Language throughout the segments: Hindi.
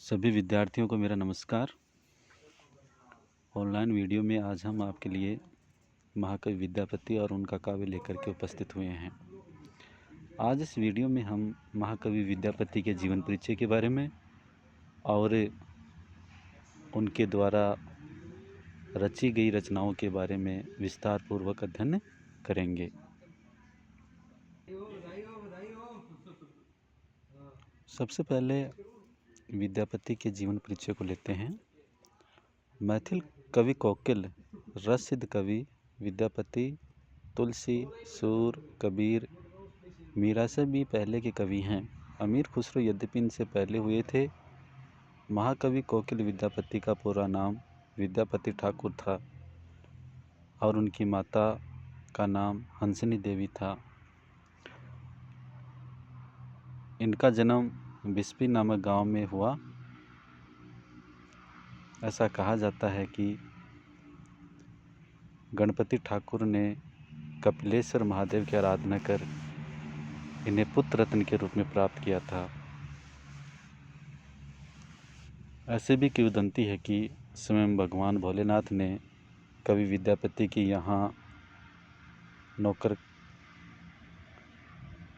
सभी विद्यार्थियों को मेरा नमस्कार। ऑनलाइन वीडियो में आज हम आपके लिए महाकवि विद्यापति और उनका काव्य लेकर के उपस्थित हुए हैं। आज इस वीडियो में हम महाकवि विद्यापति के जीवन परिचय के बारे में और उनके द्वारा रची गई रचनाओं के बारे में विस्तार पूर्वक अध्ययन करेंगे। सबसे पहले विद्यापति के जीवन परिचय को लेते हैं। मैथिल कवि कोकिल, रस सिद्ध कवि विद्यापति तुलसी, सूर, कबीर, मीरा से भी पहले के कवि हैं। अमीर खुसरो यद्यपि इनसे पहले हुए थे। महाकवि कोकिल विद्यापति का पूरा नाम विद्यापति ठाकुर था और उनकी माता का नाम हंसनी देवी था। इनका जन्म बिस्पी नामक गांव में हुआ। ऐसा कहा जाता है कि गणपति ठाकुर ने कपिलेश्वर महादेव की आराधना कर इन्हें पुत्र रत्न के रूप में प्राप्त किया था। ऐसे भी किंवदंती है कि स्वयं भगवान भोलेनाथ ने कवि विद्यापति की यहाँ नौकर,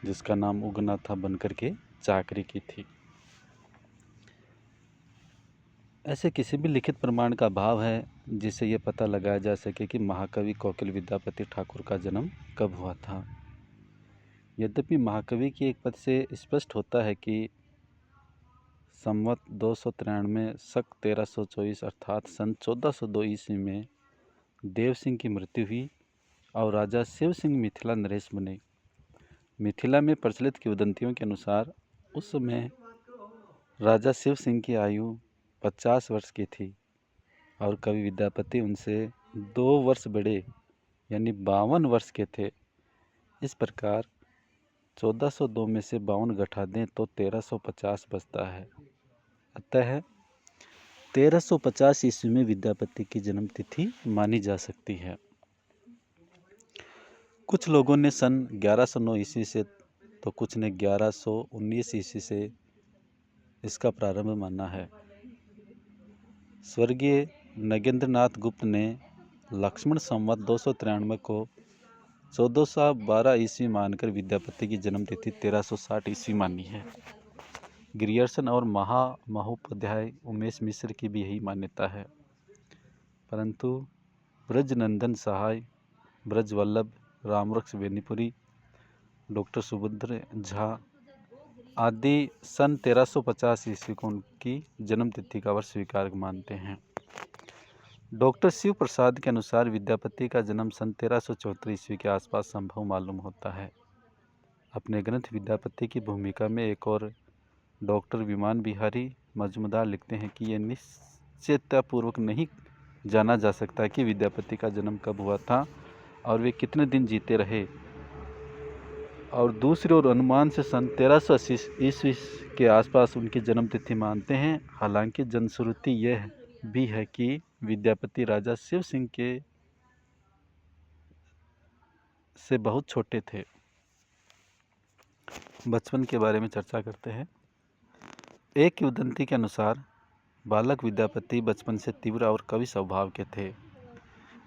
जिसका नाम उगना था, बनकर के चाकरी की थी। ऐसे किसी भी लिखित प्रमाण का अभाव है जिससे ये पता लगाया जा सके कि महाकवि कोकिल विद्यापति ठाकुर का जन्म कब हुआ था। यद्यपि महाकवि की एक पद से स्पष्ट होता है कि संवत 293 शक 1324 अर्थात सन 1402 ईस्वी में देव सिंह की मृत्यु हुई और राजा शिव सिंह मिथिला नरेश बने। मिथिला में प्रचलित किंवदंतियों के अनुसार उस समय राजा शिव सिंह की आयु 50 वर्ष की थी और कवि विद्यापति उनसे 2 वर्ष बड़े यानी 52 वर्ष के थे। इस प्रकार 1402 में से 52 घटा दें तो 1350 बचता है। अतः 1350 ईस्वी में विद्यापति की जन्म तिथि मानी जा सकती है। कुछ लोगों ने सन 1109 ईस्वी से तो कुछ ने 1119 ईस्वी से इसका प्रारंभ माना है। स्वर्गीय नगेंद्रनाथ गुप्त ने लक्ष्मण संवत 293 को 1412 ईस्वी मानकर विद्यापति की जन्म तिथि 1360 ईस्वी मानी है। ग्रियर्सन और महोपाध्याय उमेश मिश्र की भी यही मान्यता है, परंतु ब्रजनंदन सहाय, ब्रजवल्लभ, रामवृक्ष बेनीपुरी, डॉक्टर सुभद्र झा आदि सन 1350 ईस्वी को उनकी जन्म तिथि का वर्ष स्वीकार मानते हैं। डॉक्टर शिव प्रसाद के अनुसार विद्यापति का जन्म सन 1374 ईस्वी के आसपास संभव मालूम होता है। अपने ग्रंथ विद्यापति की भूमिका में एक और डॉक्टर विमान बिहारी मजूमदार लिखते हैं कि यह निश्चिततापूर्वक नहीं जाना जा सकता कि विद्यापति का जन्म कब हुआ था और वे कितने दिन जीते रहे, और दूसरी ओर अनुमान से सन 1380 ईस्वी के आसपास उनकी जन्म तिथि मानते हैं। हालांकि जनश्रुति यह भी है कि विद्यापति राजा शिव सिंह के से बहुत छोटे थे। बचपन के बारे में चर्चा करते हैं। एक किंवदंती के अनुसार बालक विद्यापति बचपन से तीव्र और कवि स्वभाव के थे।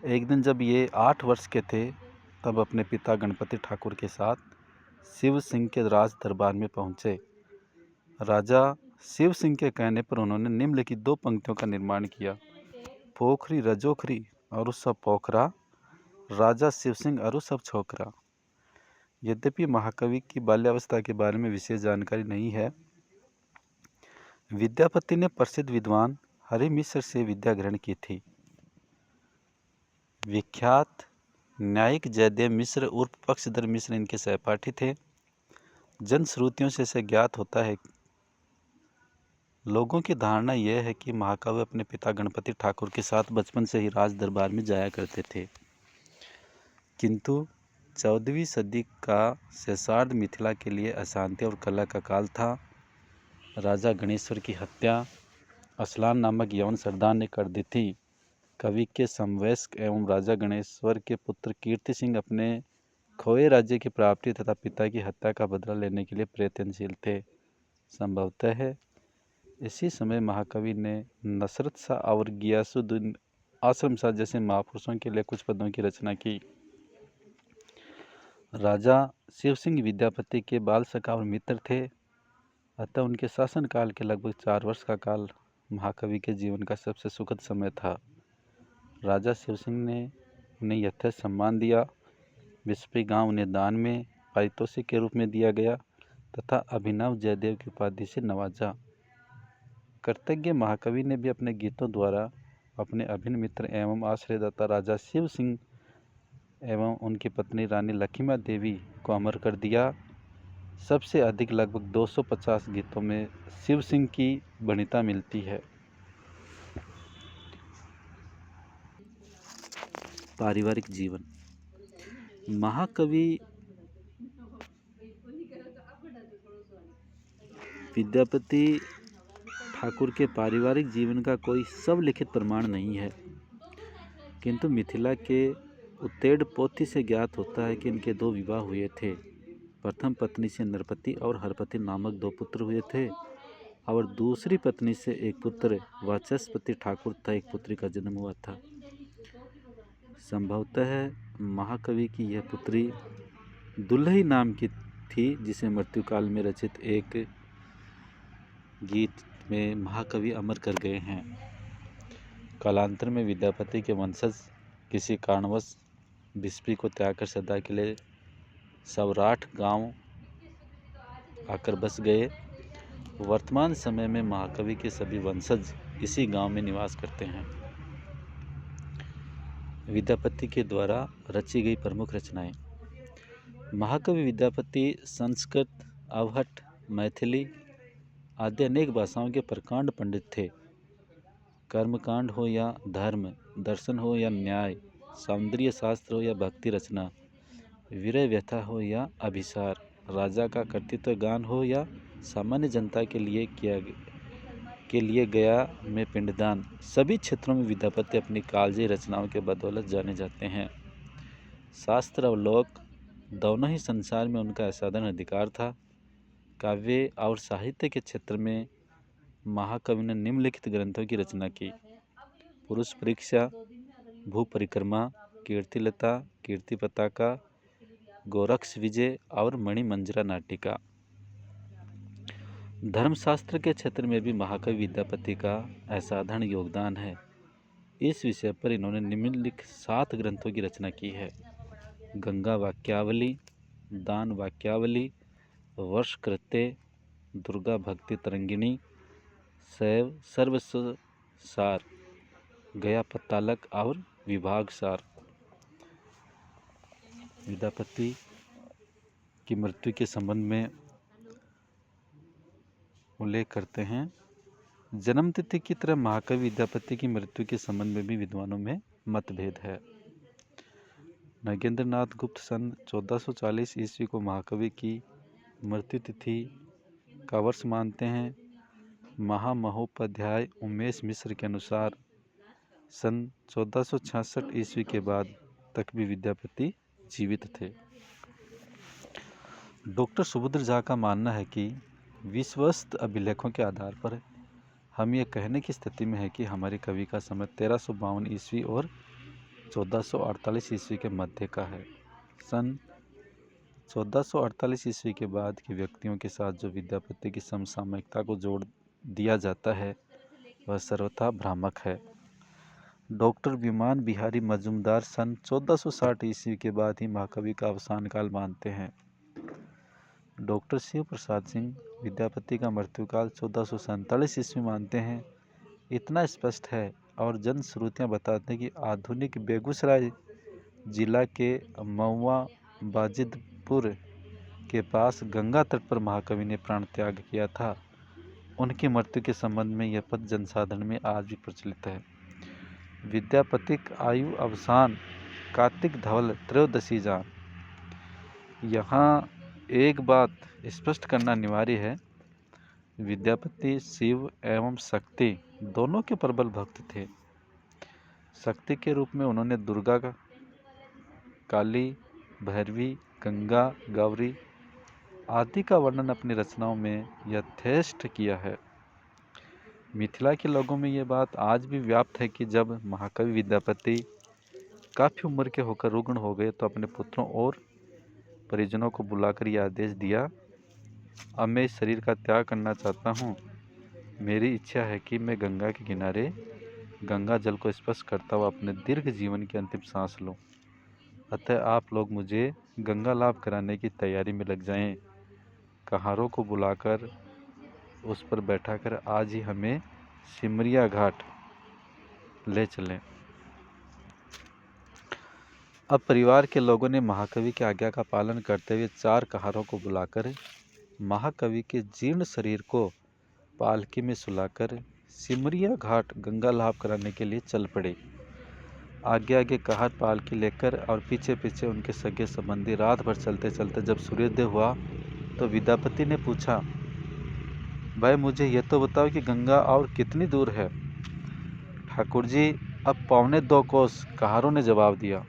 एक दिन जब ये 8 वर्ष के थे तब अपने पिता गणपति ठाकुर के साथ शिव सिंह के राज दरबार में पहुँचे। राजा शिव सिंह के कहने पर उन्होंने निम्नलिखित 2 पंक्तियों का निर्माण किया। पोखरी रजोखरी और सब पोखरा, राजा शिव सिंह अरु सब छोकरा। यद्यपि महाकवि की बाल्यावस्था के बारे में विशेष जानकारी नहीं है। विद्यापति ने प्रसिद्ध विद्वान हरि मिश्र से विद्या ग्रहण की थी। विख्यात न्यायिक जयदेव मिश्र उर्फ पक्षधर मिश्र इनके सहपाठी थे। जनश्रुतियों से इसे ज्ञात होता है। लोगों की धारणा यह है कि महाकवि अपने पिता गणपति ठाकुर के साथ बचपन से ही राज दरबार में जाया करते थे, किंतु 14वीं सदी का शेषार्ध मिथिला के लिए अशांति और कलह का काल था। राजा गणेश्वर की हत्या असलान नामक यवन सरदार ने कर दी थी। कवि के समवयस्क एवं राजा गणेश्वर के पुत्र कीर्ति सिंह अपने खोए राज्य की प्राप्ति तथा पिता की हत्या का बदला लेने के लिए प्रयत्नशील थे। संभवतः इसी समय महाकवि ने नसरत शाह और गियासुद्दीन आश्रम शाह जैसे महापुरुषों के लिए कुछ पद्यों की रचना की। राजा शिव सिंह विद्यापति के बाल सखा और मित्र थे, अतः उनके शासनकाल के लगभग 4 वर्ष का काल महाकवि के जीवन का सबसे सुखद समय था। राजा शिव सिंह ने उन्हें यथेष्ट सम्मान दिया। विस्पी गांव उन्हें दान में पारितोषिक के रूप में दिया गया तथा अभिनव जयदेव की उपाधि से नवाजा। कृतज्ञ महाकवि ने भी अपने गीतों द्वारा अपने अभिन्न मित्र एवं आश्रयदाता राजा शिव सिंह एवं उनकी पत्नी रानी लक्ष्मी देवी को अमर कर दिया। सबसे अधिक लगभग 250 गीतों में शिव सिंह की वरीयता मिलती है। पारिवारिक जीवन। महाकवि विद्यापति ठाकुर के पारिवारिक जीवन का कोई स्वलिखित प्रमाण नहीं है, किंतु मिथिला के उत्तेड़ पोथी से ज्ञात होता है कि इनके 2 विवाह हुए थे। प्रथम पत्नी से नरपति और हरपति नामक 2 पुत्र हुए थे और दूसरी पत्नी से एक पुत्र वाचस्पति ठाकुर तथा एक पुत्री का जन्म हुआ था। संभवतः महाकवि की यह पुत्री दुल्लही नाम की थी, जिसे मृत्युकाल में रचित एक गीत में महाकवि अमर कर गए हैं। कालांतर में विद्यापति के वंशज किसी कारणवश विस्पी को त्याग कर सदा के लिए सवराठ गांव आकर बस गए। वर्तमान समय में महाकवि के सभी वंशज इसी गांव में निवास करते हैं। विद्यापति के द्वारा रची गई प्रमुख रचनाएं। महाकवि विद्यापति संस्कृत, अवहट, मैथिली आदि अनेक भाषाओं के प्रकांड पंडित थे। कर्मकांड हो या धर्म, दर्शन हो या न्याय, सौंदर्य शास्त्र हो या भक्ति रचना, वीर व्यथा हो या अभिसार, राजा का कर्तृत्व गान हो या सामान्य जनता के लिए गया में पिंडदान, सभी क्षेत्रों में विद्यापति अपनी कालजयी रचनाओं के बदौलत जाने जाते हैं। शास्त्र और लोक दोनों ही संसार में उनका असाधारण अधिकार था। काव्य और साहित्य के क्षेत्र में महाकवि ने निम्नलिखित ग्रंथों की रचना की: पुरुष परीक्षा, भू परिक्रमा, कीर्तिलता, कीर्ति पताका, गोरक्ष विजय और मणिमंजरा नाटिका। धर्मशास्त्र के क्षेत्र में भी महाकवि विद्यापति का असाधारण योगदान है। इस विषय पर इन्होंने निम्नलिखित 7 ग्रंथों की रचना की है: गंगा वाक्यावली, दान वाक्यावली, वर्षकृत्य, दुर्गा भक्ति तरंगिणी, शैव सर्वसार, गया पत्तालक और विभाग सार। विद्यापति की मृत्यु के संबंध में उल्लेख करते हैं। जन्मतिथि की तरह महाकवि विद्यापति की मृत्यु के संबंध में भी विद्वानों में मतभेद है। नगेंद्र नाथ गुप्त सन 1440 ईस्वी को महाकवि की मृत्यु तिथि का वर्ष मानते हैं। महामहोपाध्याय उमेश मिश्र के अनुसार सन 1466 ईस्वी के बाद तक भी विद्यापति जीवित थे। डॉक्टर सुभद्र झा का मानना है कि विश्वस्त अभिलेखों के आधार पर हम ये कहने की स्थिति में है कि हमारे कवि का समय 1352 ईस्वी और 1448 ईस्वी के मध्य का है। सन 1448 ईस्वी के बाद के व्यक्तियों के साथ जो विद्यापति की समसामयिकता को जोड़ दिया जाता है वह सर्वथा भ्रामक है। डॉक्टर विमान बिहारी मजूमदार सन 1460 ईस्वी के बाद ही महाकवि का अवसान काल मानते हैं। डॉक्टर शिव प्रसाद सिंह विद्यापति का मृत्युकाल 1447 ईस्वी मानते हैं। इतना स्पष्ट है और जनश्रुतियाँ बताते हैं कि आधुनिक बेगूसराय जिला के महुआ बाजिदपुर के पास गंगा तट पर महाकवि ने प्राण त्याग किया था। उनकी मृत्यु के संबंध में यह पद जनसाधारण में आज भी प्रचलित है। विद्यापतिक आयु अवसान कार्तिक धवल त्रयोदशी जान। यहाँ एक बात स्पष्ट करना अनिवार्य है, विद्यापति शिव एवं शक्ति दोनों के प्रबल भक्त थे। शक्ति के रूप में उन्होंने दुर्गा, काली, भैरवी, गंगा, गौरी आदि का वर्णन अपनी रचनाओं में यथेष्ट किया है। मिथिला के लोगों में ये बात आज भी व्याप्त है कि जब महाकवि विद्यापति काफ़ी उम्र के होकर रुग्ण हो गए तो अपने पुत्रों और परिजनों को बुलाकर यह आदेश दिया, अब मैं इस शरीर का त्याग करना चाहता हूँ। मेरी इच्छा है कि मैं गंगा के किनारे गंगा जल को स्पर्श करता हुआ अपने दीर्घ जीवन की अंतिम सांस लूँ। अतः आप लोग मुझे गंगा लाभ कराने की तैयारी में लग जाएं। कहारों को बुलाकर उस पर बैठाकर आज ही हमें सिमरिया घाट ले चलें। अब परिवार के लोगों ने महाकवि की आज्ञा का पालन करते हुए 4 कहारों को बुलाकर महाकवि के जीर्ण शरीर को पालकी में सुलाकर सिमरिया घाट गंगा लाभ कराने के लिए चल पड़े। आगे आगे कहार पालकी लेकर और पीछे पीछे उनके सगे संबंधी रात भर चलते चलते जब सूर्योदय हुआ तो विद्यापति ने पूछा, भाई मुझे ये तो बताओ कि गंगा और कितनी दूर है? ठाकुर जी, अब 1.25 कोस, कहारों ने जवाब दिया।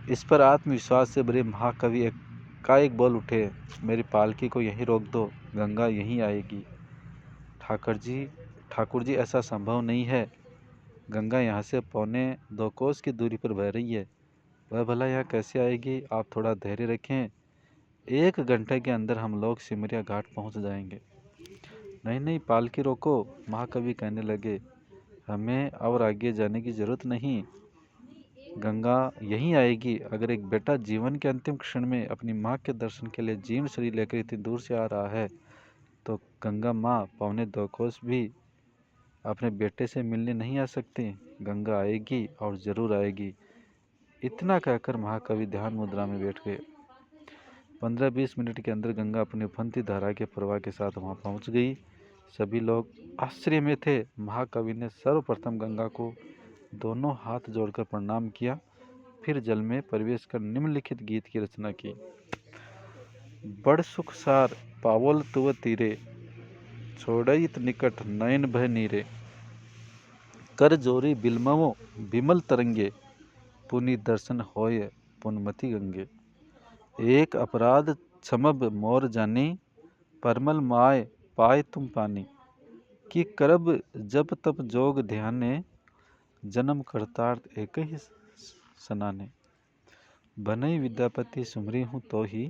इस पर आत्मविश्वास से भरे महाकवि एकाएक बोल उठे, मेरी पालकी को यहीं रोक दो, गंगा यहीं आएगी। ठाकुर जी ऐसा संभव नहीं है। गंगा यहाँ से 1.25 कोस की दूरी पर बह रही है। वह भला यहाँ कैसे आएगी? आप थोड़ा धैर्य रखें, 1 घंटे के अंदर हम लोग सिमरिया घाट पहुँच जाएंगे। नहीं नहीं, पालकी रोको, महाकवि कहने लगे, हमें और आगे जाने की जरूरत नहीं, गंगा यहीं आएगी। अगर एक बेटा जीवन के अंतिम क्षण में अपनी माँ के दर्शन के लिए जीर्ण शरीर लेकर इतनी दूर से आ रहा है तो गंगा माँ 1.25 कोस भी अपने बेटे से मिलने नहीं आ सकती। गंगा आएगी और ज़रूर आएगी। इतना कहकर महाकवि ध्यान मुद्रा में बैठ गए। 15-20 मिनट के अंदर गंगा अपनी उफनती धारा के प्रवाह के साथ वहां पहुंच गई। सभी लोग आश्चर्य में थे। महाकवि ने सर्वप्रथम गंगा को दोनों हाथ जोड़कर प्रणाम किया, फिर जल में प्रवेश कर निम्नलिखित गीत की रचना की। बड़ सुख सार पावल तुव तीरे, छोड़इत निकट नयन भय नीरे, कर जोरी बिलमवो बिमल तरंगे, पुनि दर्शन होय पुनमति गंगे। एक अपराध क्षमब मोर जानी, परमल माय पाय तुम पानी, कि करब जब तब जोग ध्याने, जन्म करतार्थ एक ही सनाने। बनई विद्यापति सुमरी हूँ तो ही,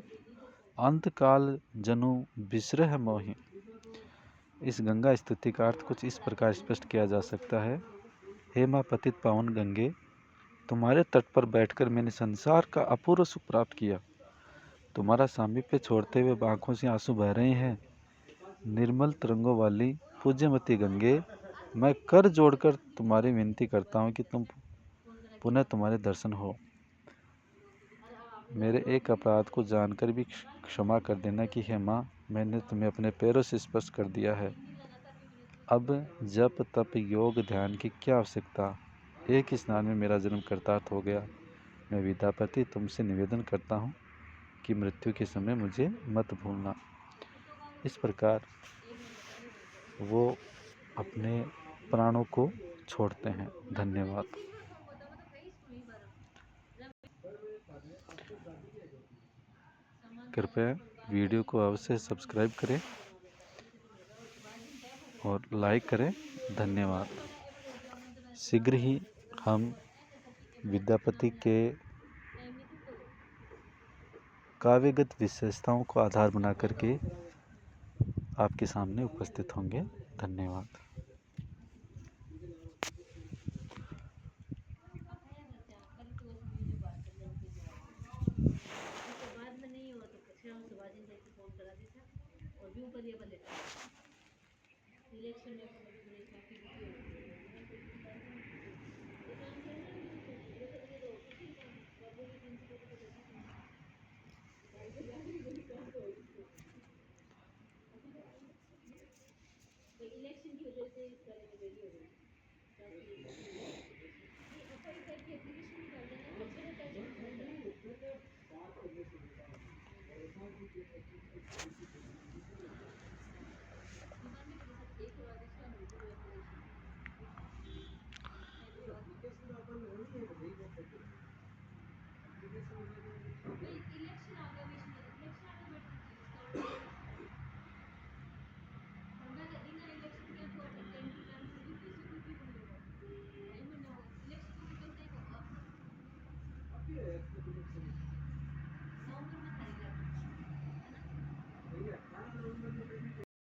अंतकाल जनु बिसरह मोहि। इस गंगा स्तुति का अर्थ कुछ इस प्रकार स्पष्ट किया जा सकता है। हे माँ पतित पावन गंगे, तुम्हारे तट पर बैठकर मैंने संसार का अपूर्व सुख प्राप्त किया। तुम्हारा सामीप्य छोड़ते हुए आंखों से आंसू बह रहे हैं। निर्मल तरंगों वाली पूज्यमती गंगे, मैं कर जोड़कर तुम्हारी विनती करता हूँ कि तुम पुनः तुम्हारे दर्शन हो। मेरे एक अपराध को जानकर भी क्षमा कर देना कि हे माँ, मैंने तुम्हें अपने पैरों से स्पर्श कर दिया है। अब जप तप योग ध्यान की क्या आवश्यकता? एक ही स्नान में मेरा जन्म कृतार्थ हो गया। मैं विद्यापति तुमसे निवेदन करता हूँ कि मृत्यु के समय मुझे मत भूलना। इस प्रकार वो अपने प्राणों को छोड़ते हैं। धन्यवाद। कृपया वीडियो को अवश्य सब्सक्राइब करें और लाइक करें। धन्यवाद। शीघ्र ही हम विद्यापति के काव्यगत विशेषताओं को आधार बना करके आपके सामने उपस्थित होंगे। धन्यवाद।